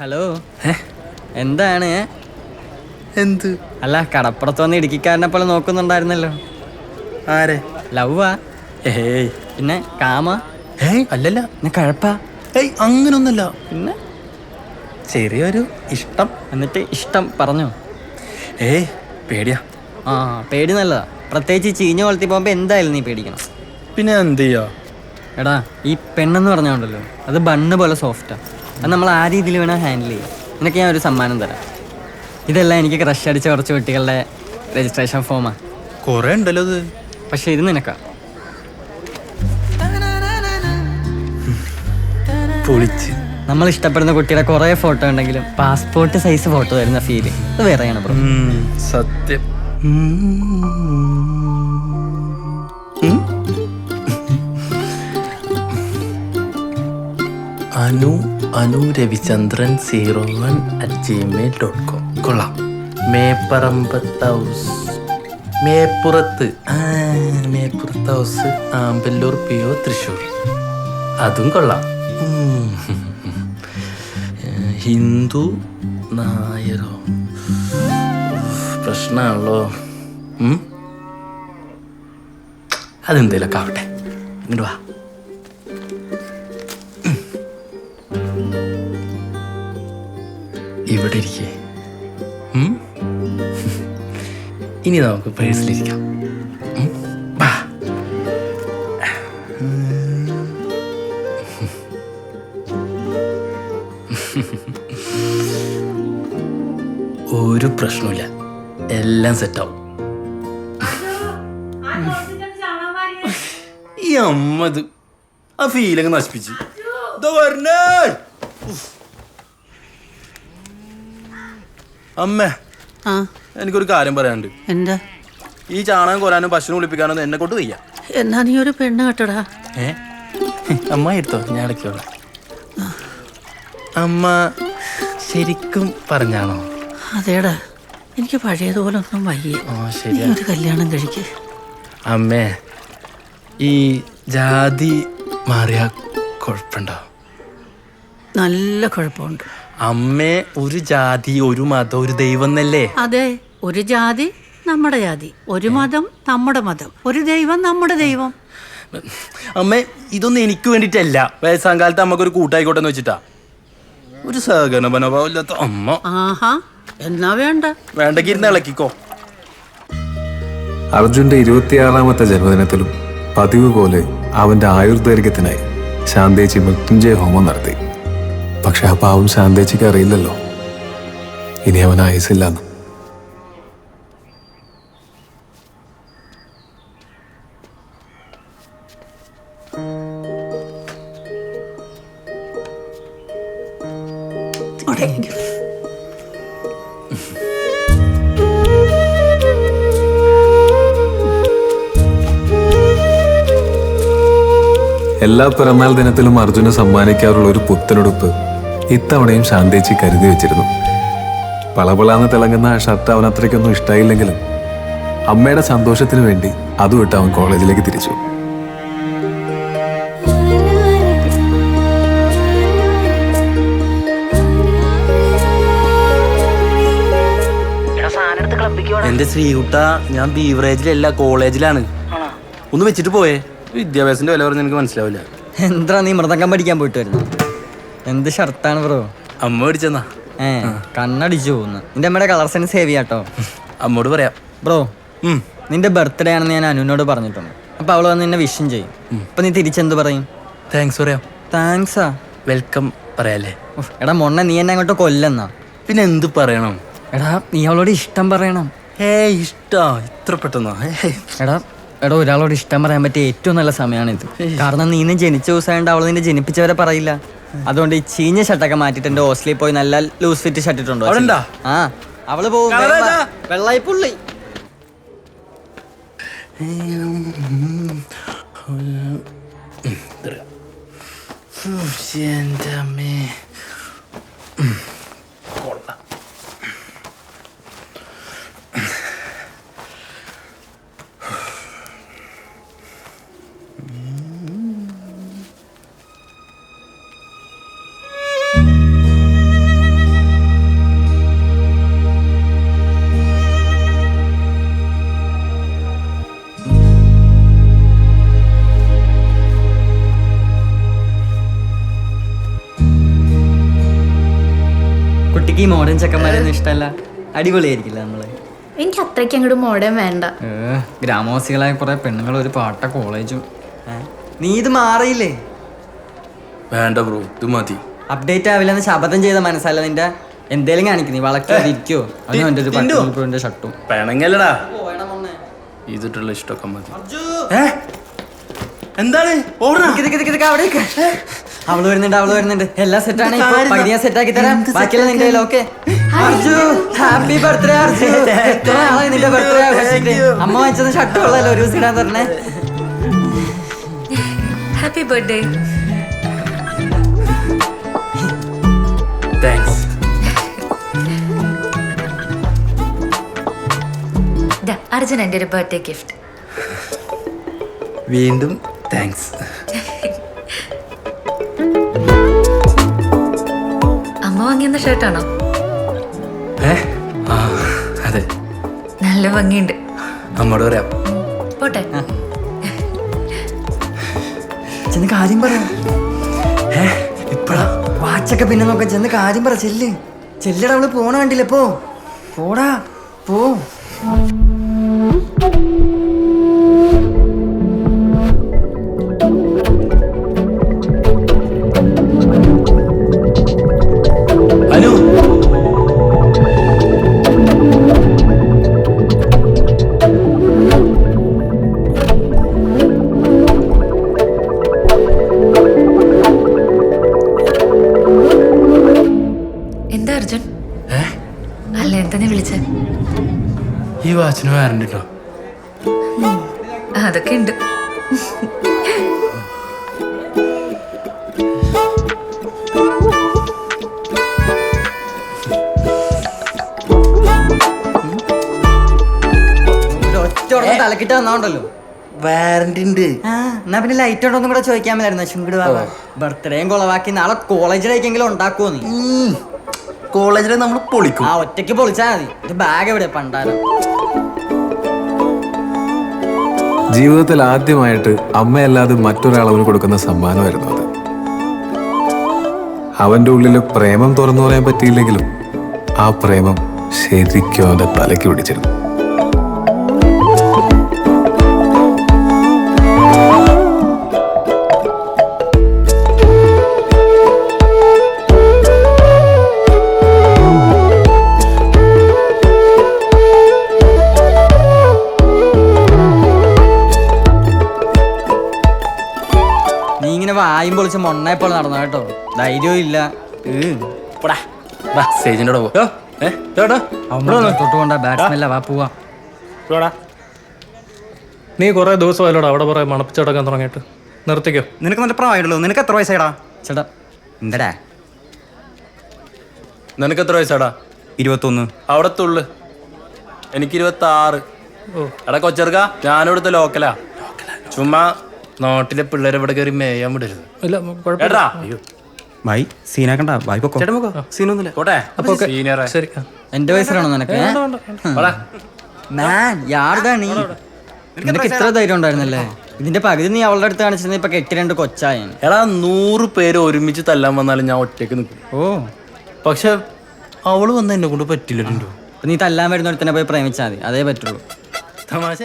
Hello, എന്താണ്? എന്ത്? അല്ല, കടപ്പുറത്ത് വന്ന് ഇടുക്കിക്കാരനെ പോലെ നോക്കുന്നുണ്ടായിരുന്നല്ലോ. ആരെ? ലവ്വാ? ഏയ് പിന്നെ കാമ? അല്ലല്ല. പിന്നെ കഴപ്പാ? അങ്ങനൊന്നുമില്ല. പിന്നെ ചെറിയൊരു ഇഷ്ടം. എന്നിട്ട് ഇഷ്ടം പറഞ്ഞോ? പേടിയാ. ആ, പേടി നല്ലതാ. പ്രത്യേകിച്ച് ചീഞ്ഞ കൊളത്തി പോകുമ്പോ എന്തായാലും നീ പേടിക്കണം. പിന്നെ എന്ത് ചെയ്യാ? എടാ, ഈ പെണ്ണെന്ന് പറഞ്ഞോണ്ടല്ലോ, അത് ബണ്ണ് പോലെ സോഫ്റ്റാ. അത് നമ്മൾ ആ രീതിയിൽ വേണം ഹാൻഡിൽ ചെയ്യാം. നിനക്ക് ഞാൻ ഒരു സമ്മാനം തരാം. ഇതെല്ലാം എനിക്ക് ക്രഷ് അടിച്ച കുറച്ച് കുട്ടികളുടെ രജിസ്ട്രേഷൻ ഫോമാ. കൊറേ ഉണ്ടല്ലോ ഇത്. പക്ഷെ ഇത് നിനക്കാ. പൊളിച്ച്. നമ്മൾ ഇഷ്ടപ്പെടുന്ന കുട്ടിയുടെ കുറേ ഫോട്ടോ ഉണ്ടെങ്കിലും പാസ്പോർട്ട് സൈസ് ഫോട്ടോ വരുന്ന ഫീല് അത് വേറെയാണ് ബ്രോ. സത്യം. അനു രവിചന്ദ്രൻ 01@gmail.com. കൊള്ളാം. Meparambath house, Meppurath house, Amballur PO, Thrissur. അതും കൊള്ളാം. ഹിന്ദു നായരോ? പ്രശ്നമാണല്ലോ. അതെന്തേലൊക്കെ ആവട്ടെ. ഇങ്ങോട്ട് വാ. ഇവിടെ ഇരിക്കേ. ഇനി നമുക്ക് പേഴ്സിലിരിക്കാം. ഒരു പ്രശ്നമില്ല, എല്ലാം സെറ്റാവും. ഈ അമ്മത് ആ ഫീലങ്ങ് നശിപ്പിച്ചു. അമ്മേ, എനിക്കൊരു കാര്യം പറയാനുണ്ട്. എന്താ? ഈ ചാണകം കൊരാനും പശുവിനെ കുളിപ്പിക്കാനൊന്നും എന്നെ കൊണ്ട് വയ്യ. എന്നാ നീ ഒരു പെണ്ണ് കെട്ടടാ. അമ്മ എടുത്തോ, ഞാൻ ഇടയ്ക്കോളാം. അമ്മ ശരിക്കും പറഞ്ഞാണോ? അതേടാ, എനിക്ക് പഴയതുപോലെ ഒന്നും വയ്യ. നീ ഒരു കല്യാണം കഴിക്ക്. അമ്മേ, ഈ ജാതി മാറിയ കുഴപ്പമുണ്ടോ? നല്ല കുഴപ്പമുണ്ട്. അമ്മേ, ഒരു ജാതി, ഒരു മതം, ഒരു ദൈവം എന്നല്ലേ? അതെ, ഒരു ജാതി നമ്മുടെ ജാതി, ഒരു മതം നമ്മുടെ മതം, ഒരു ദൈവം നമ്മുടെ ദൈവം. അമ്മേ, ഇതൊന്നും എനിക്ക് വേണ്ടിയിട്ടല്ല. വയസ്സാം കാലത്ത് അമ്മക്കൊരു കൂട്ടായിക്കോട്ടെ എന്ന് വെച്ചിട്ടാ. ഒരു സഹകരണ മനോഭാവമില്ലാത്ത അമ്മ. ആഹാ, എന്നാ വേണ്ടെങ്കിൽ ഇരുന്ന് ഇളക്കിക്കോ. അർജുന്റെ 26ാമത്തെ ജന്മദിനത്തിലും പതിവ് പോലെ അവന്റെ ആയുർദൈർഘ്യത്തിനായി ശാന്തേച്ചി മൃത്യുഞ്ജയ ഹോമം നടത്തി. പക്ഷെ ആ പാവം ശാന്തേച്ചിക്ക് അറിയില്ലല്ലോ ഇനി അവൻ ആയുസില്ലെന്ന്. എല്ലാ പിറന്നാൾ ദിനത്തിലും അർജുന് സമ്മാനിക്കാറുള്ള ഒരു പുത്തനുടുപ്പ് ഇത്തവണയും ശാന്തേച്ചി കരുതി വെച്ചിരുന്നു. പളപളാന്ന് തിളങ്ങുന്ന ആ ഷർട്ട് അവൻ അത്രയ്ക്കൊന്നും ഇഷ്ടായില്ലെങ്കിലും അമ്മയുടെ സന്തോഷത്തിന് വേണ്ടി അതും ഇട്ട് അവൻ കോളേജിലേക്ക് തിരിച്ചു. എന്റെ ശ്രീകുട്ട, ഞാൻ ബീവറേജിലല്ല, കോളേജിലാണ്. ഒന്ന് വെച്ചിട്ട് പോയേ. വിദ്യാഭ്യാസത്തിന്റെ വില പറഞ്ഞ എനിക്ക് മനസ്സിലാവില്ല. എന്താ നീ മൃദംഗം പഠിക്കാൻ പോയിട്ട് വരുന്നു? എന്ത് ഷർട്ടാണ് ബ്രോ? അമ്മ മേടിച്ചെന്നാ. കണ്ണടിച്ചു പോകുന്നു. നിന്റെ അമ്മയുടെ കളർ സെൻസ് സേവ് ചെയ്യാട്ടോ. അമ്മോട് പറയാം. ബ്രോ, നിന്റെ ബർത്ത്ഡേ ആണെന്ന് ഞാൻ അനുവിനോട് പറഞ്ഞിട്ടുണ്ട്. അപ്പൊ അവള് വന്ന് നിന്നെ വിഷും ചെയ്യും. അപ്പൊ നീ തിരിച്ചെന്ത് പറയും? താങ്ക്സ് പറയാം. താങ്ക്സാ? വെൽക്കം പറയാല്ലേ? എടാ മൊണ്ണ, നീ എന്നെ അങ്ങോട്ട് കൊല്ലെന്നാ. പിന്നെ എന്ത് പറയണം? എടാ, നീ അവളോട് ഇഷ്ടം പറയണം. ഇഷ്ടാ? ഇത്ര പെട്ടെന്നോ? എടാ, ഒരാളോട് ഇഷ്ടം പറയാൻ പറ്റിയ ഏറ്റവും നല്ല സമയമാണിത്. കാരണം നീ ജനിച്ച ദിവസമായിട്ട് അവള് നിന്നെ ജനിപ്പിച്ചവരെ പറയില്ല. അതുകൊണ്ട് ഈ ചീഞ്ഞ ഷർട്ടൊക്കെ മാറ്റിട്ട് എന്റെ ഹോസ്റ്റലിൽ പോയി നല്ല ലൂസ് ഫിറ്റ് ഷർട്ട് ഇട്ടുണ്ടോ? അവള് പോകും. വെള്ളായി പുള്ളി. എന്റെ അമ്മേ, കൊള്ളാം. കുട്ടിക്ക് ഈ മോഡേൺ ചെക്കന്മാരൊന്നും ഇഷ്ടമല്ല. അടിപൊളിയായിരിക്കില്ല നമ്മള്. എനിക്ക് അത്രയ്ക്ക് അങ്ങോട്ട് മോഡേൺ വേണ്ട. ഗ്രാമവാസികളായ കുറെ പെണ്ണുങ്ങൾ ഒരു പാട്ട കോളേജും. നീ ഇത് മാറിയില്ലേ? വേണ്ട ബ്രോ, ഇത് മതി. അപ്ഡേറ്റ് ആവില്ലെന്ന് ശപഥം ചെയ്ത മനസ്സല്ല നിന്റെ. എന്തേലും കാണിക്കും നീ വളയ്ക്കോ. അതിന് എൻ്റെ ഒരു പട്ടിന്റെ ഷർട്ടും. പിണങ്ങല്ലടാ, ഇതിട്ടുള്ള ഇഷ്ടമൊക്കെ മതി. എന്താണ് അവള് വരുന്നുണ്ട്. എല്ലാം സെറ്റാണ്. പകുതി ഞാൻ സെറ്റാക്കി തരാം. ബാക്കിയുള്ള നിന്റെ okay. Arju, happy birthday Arju. എത്ര നാളായി നിന്റെ ബർത്ത്ഡേ ആഘോഷിച്ചിട്ട്. അമ്മ വാങ്ങിച്ചത് ഷർട്ട് ഉള്ളല്ലോ ഒരു ദിവസം ഇടാൻ തരണേ. Happy birthday. താങ്ക്സ്. അർജുൻ എൻ്റെ ഒരു ബർത്ത്ഡേ ഗിഫ്റ്റ്. വീണ്ടും താങ്ക്സ്. അമ്മ വാങ്ങിയെന്ന ഷർട്ടാണോ? അതെ, നല്ല ഭംഗിയുണ്ട്. അമ്മോട് പറയാം. പോട്ടെ. ചെന്ന് കാര്യം പറ. ഇപ്പഴാ വാച്ചൊക്കെ പിന്നെ നോക്കാം. ചെന്ന് കാര്യം പറ. ചെല്ലട, അവള് പോണ കണ്ടില്ലേ? പോടാ പോ. അനു, എന്താ അർജുൻ? അല്ല, എന്താ നീ വിളിച്ചേ? ഈ വാച്ചിന് വാറണ്ടി ഉണ്ടോ? അതൊക്കെ ഉണ്ട്. തലക്കിട്ട് വന്നോണ്ടല്ലോ. വാറണ്ടി ഉണ്ട്. എന്നാ പിന്നെ ലൈറ്റ് ഉണ്ടോന്നും കൂടെ ചോദിക്കാൻ മേലായിരുന്നു. ശുങ്കുട് ബാബ ബർത്ത്ഡേയും കൊളവാക്കി നാളെ കോളേജിലേക്കെങ്കിലും ഉണ്ടാക്കുവോ നീ? കോളേജിലെ നമ്മൾ പൊളിക്കും. ഒറ്റയ്ക്ക് പൊളിച്ചാ മതി. ഇത് ബാഗ് എവിടെ പണ്ടാരം? ജീവിതത്തിൽ ആദ്യമായിട്ട് അമ്മയല്ലാതെ മറ്റൊരാൾ അവന് കൊടുക്കുന്ന സമ്മാനമായിരുന്നു അത്. അവന്റെ ഉള്ളിൽ പ്രേമം തുറന്നു പറയാൻ പറ്റിയില്ലെങ്കിലും ആ പ്രേമം ശരിക്കും അവന്റെ തലയ്ക്ക് പിടിച്ചിരുന്നു. നീ ഇങ്ങനെ വായും പൊളിച്ച് മൊണ്ണയെപ്പോലെ നടന്നു കേട്ടോ. ധൈര്യവും ഇല്ല. തൊട്ടുകൊണ്ട ബാറ്റ്സ്മെല്ല. വാ പോവാ. നീ കുറെ ദിവസമായല്ലോടാ അവിടെ പറയാൻ മണപ്പിച്ചടക്കാൻ തുടങ്ങിയിട്ട്. നിർത്തിക്കോ. നിനക്ക് നല്ല പ്രായമുള്ളൂ. നിനക്ക് എത്ര വയസ്സായിടാ? ചേട്ടാ എന്തടാ? നിനക്ക് എത്ര വയസ്സാടാ? 21. അവിടെ തുള്ളു. എനിക്ക് 26. എടാ കൊച്ചെറുക്ക, ഞാനിവിടുത്തെ ലോക്കലാ. ചുമ്മാ നാട്ടിലെ പിള്ളേരെ ഇവിടെ കയറി മേയാൻ വിടരുത്. ഇല്ല, കേട്ടാ? അയ്യോ ബൈ, സീനാക്കണ്ട. ബൈ പൊക്കോ. സീനൊന്നുമില്ല. പോട്ടെ. സീനിയറെ ശരി. എന്റെ വയസ്സിലാണോ നിനക്ക്? നീ നിനക്ക് ഇത്ര ധൈര്യം ഉണ്ടായിരുന്നല്ലേ? ഇതിന്റെ പകുതി നീ അവളുടെ അടുത്ത് കാണിച്ചിരുന്ന ഇപ്പൊ 8-2 കൊച്ചായ. എടാ 100 പേര് ഒരുമിച്ച് തല്ലാൻ വന്നാലും ഞാൻ ഒറ്റയ്ക്ക് നിൽക്കും. പക്ഷെ അവള് വന്ന എന്നെ കൊണ്ട് പറ്റില്ലല്ലോ. നീ തല്ലാൻ വരുന്ന ഒരുത്തനെ പോയി പ്രേമിച്ചാൽ മതി. അതേ പറ്റുള്ളൂ. തമാശ.